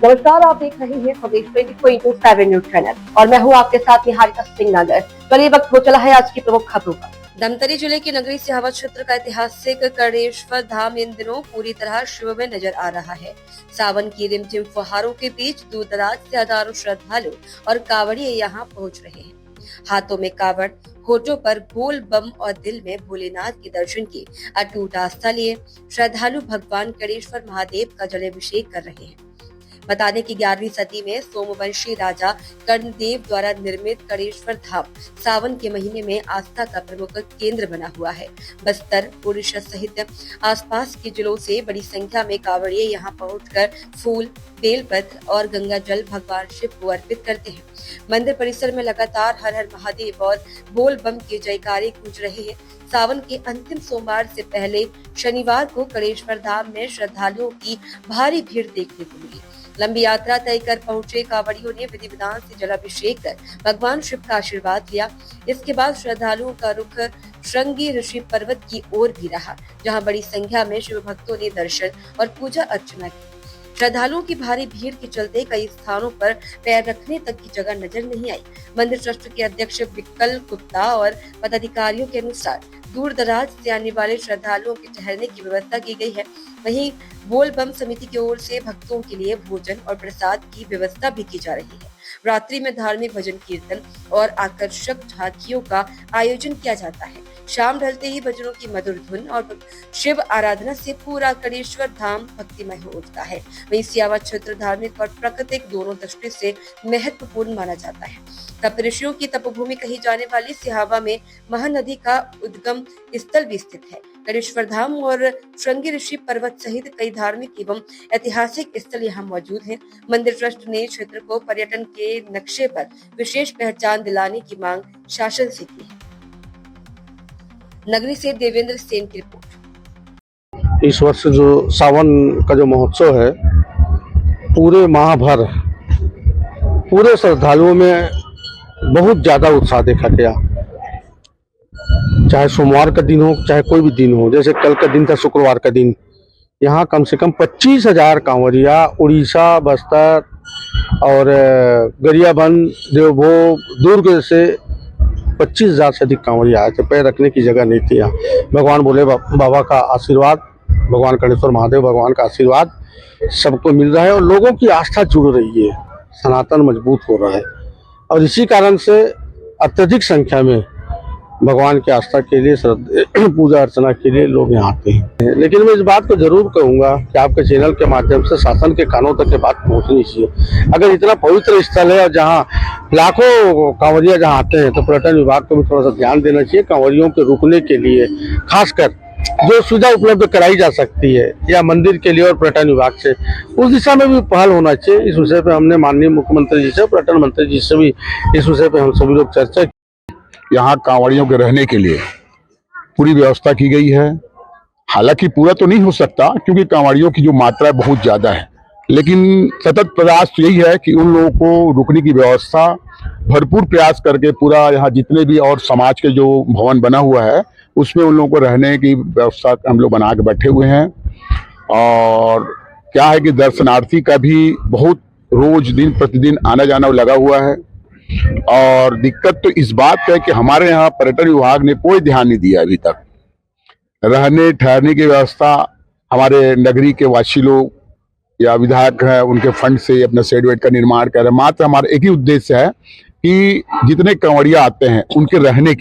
नमस्कार, आप देख रहे हैं स्वदेश 24/7 न्यूज चैनल और मैं हूं आपके साथ निहारिका सिंह नागर। चलिए वक्त हो चला है आज की प्रमुख खबरों का। धमतरी जिले के नगरी सिहावा क्षेत्र का ऐतिहासिक कर्णेश्वर धाम इन दिनों पूरी तरह शिव में नजर आ रहा है। सावन की रिमझिम फुहारों के बीच दूर दराज से हजारों श्रद्धालु और कांवड़िए यहाँ पहुँच रहे हैं। हाथों में कावड़, होठों पर बोल बम और दिल में भोलेनाथ के दर्शन की अटूट आस्था लिए श्रद्धालु भगवान कर्णेश्वर महादेव का जलाभिषेक कर रहे हैं। बता दें कि 11वीं सदी में सोमवंशी राजा कर्णदेव द्वारा निर्मित कर्णेश्वर धाम सावन के महीने में आस्था का प्रमुख केंद्र बना हुआ है। बस्तर, ओडिशा सहित आसपास के जिलों से बड़ी संख्या में कांवड़िए यहां पहुंचकर फूल, बेलपत्र और गंगा जल भगवान शिव को अर्पित करते हैं। मंदिर परिसर में लगातार हर हर महादेव और बोल बम के जयकारे गूंज रहे हैं। सावन के अंतिम सोमवार से पहले शनिवार को कर्णेश्वर धाम में श्रद्धालुओं की भारी भीड़ देखने को मिली। लंबी यात्रा तय कर पहुंचे कांवड़ियों ने विधि विधान से जलाभिषेक कर भगवान शिव का आशीर्वाद लिया। इसके बाद श्रद्धालुओं का रुख श्रृंगी ऋषि पर्वत की ओर भी रहा, जहां बड़ी संख्या में शिव भक्तों ने दर्शन और पूजा अर्चना की। श्रद्धालुओं की भारी भीड़ के चलते कई स्थानों पर पैर रखने तक की जगह नजर नहीं आई। मंदिर ट्रस्ट के अध्यक्ष विकल गुप्ता और पदाधिकारियों के अनुसार दूर दराज से आने वाले श्रद्धालुओं के ठहरने की व्यवस्था की गई है। वहीं बोल बम समिति की ओर से भक्तों के लिए भोजन और प्रसाद की व्यवस्था भी की जा रही है। रात्रि में धार्मिक भजन कीर्तन और आकर्षक झांकियों का आयोजन किया जाता है। शाम ढलते ही भजनों की मधुर धुन और शिव आराधना से पूरा कर्णेश्वर धाम भक्तिमय हो उठता है। वहीं सिहावा क्षेत्र धार्मिक और प्राकृतिक दोनों दृष्टि से महत्वपूर्ण माना जाता है। तपऋषियों की तपोभूमि कही जाने वाली सिहावा में महानदी का उद्गम स्थल भी स्थित है। कर्णेश्वर धाम और श्रृंगी ऋषि पर्वत सहित कई धार्मिक एवं ऐतिहासिक स्थल यहाँ मौजूद हैं। मंदिर ट्रस्ट ने क्षेत्र को पर्यटन के नक्शे पर विशेष पहचान दिलाने की मांग शासन से की है। नगरी से देवेंद्र सेन की रिपोर्ट। इस वर्ष जो सावन का जो महोत्सव है, पूरे माह भर पूरे श्रद्धालुओं में बहुत ज्यादा उत्साह देखा गया। चाहे सोमवार का दिन हो, चाहे कोई भी दिन हो, जैसे कल का दिन था शुक्रवार का दिन, यहाँ कम से कम 25,000 कांवरिया उड़ीसा, बस्तर और गरियाबंद, देवभोग, दुर्ग से 25,000 से अधिक कांवरिया आए थे। पैर रखने की जगह नहीं थी यहाँ। भगवान भोले बाबा का आशीर्वाद, भगवान कर्णेश्वर महादेव भगवान का आशीर्वाद सबको मिल रहा है और लोगों की आस्था जुड़ रही है, सनातन मजबूत हो रहा है और इसी कारण से अत्यधिक संख्या में भगवान की आस्था के लिए, पूजा अर्चना के लिए लोग यहाँ आते हैं। लेकिन मैं इस बात को जरूर कहूँगा कि आपके चैनल के माध्यम से शासन के कानों तक ये बात पहुँचनी चाहिए। अगर इतना पवित्र स्थल है और जहाँ लाखों कांवरिया जहाँ आते हैं, तो पर्यटन विभाग को भी थोड़ा सा ध्यान देना चाहिए। कांवरियों के रुकने के लिए खासकर जो सुविधा उपलब्ध कराई जा सकती है या मंदिर के लिए और पर्यटन विभाग से, उस दिशा में भी पहल होना चाहिए। इस विषय पे हमने माननीय मुख्यमंत्री जी से, पर्यटन मंत्री जी से भी इस विषय पे हम सभी लोग चर्चा। यहाँ कांवड़ियों के रहने के लिए पूरी व्यवस्था की गई है। हालांकि पूरा तो नहीं हो सकता क्योंकि कांवड़ियों की जो मात्रा है बहुत ज्यादा है, लेकिन सतत प्रयास यही है कि उन लोगों को रुकने की व्यवस्था भरपूर प्रयास करके पूरा यहाँ जितने भी और समाज के जो भवन बना हुआ है उसमें उन लोगों को रहने की व्यवस्था हम लोग बना के बैठे हुए हैं। और क्या है कि दर्शनार्थी का भी बहुत रोज दिन प्रतिदिन आना जाना लगा हुआ है और दिक्कत तो इस बात का है कि हमारे यहाँ पर्यटन विभाग ने कोई ध्यान नहीं दिया अभी तक। रहने ठहरने की व्यवस्था हमारे नगरी के वासी लोग या विधायक है उनके फंड से अपना शेड वेड का निर्माण कर रहे हैं। मात्र हमारा एक ही उद्देश्य है कि जितने कांवड़िया आते हैं उनके रहने के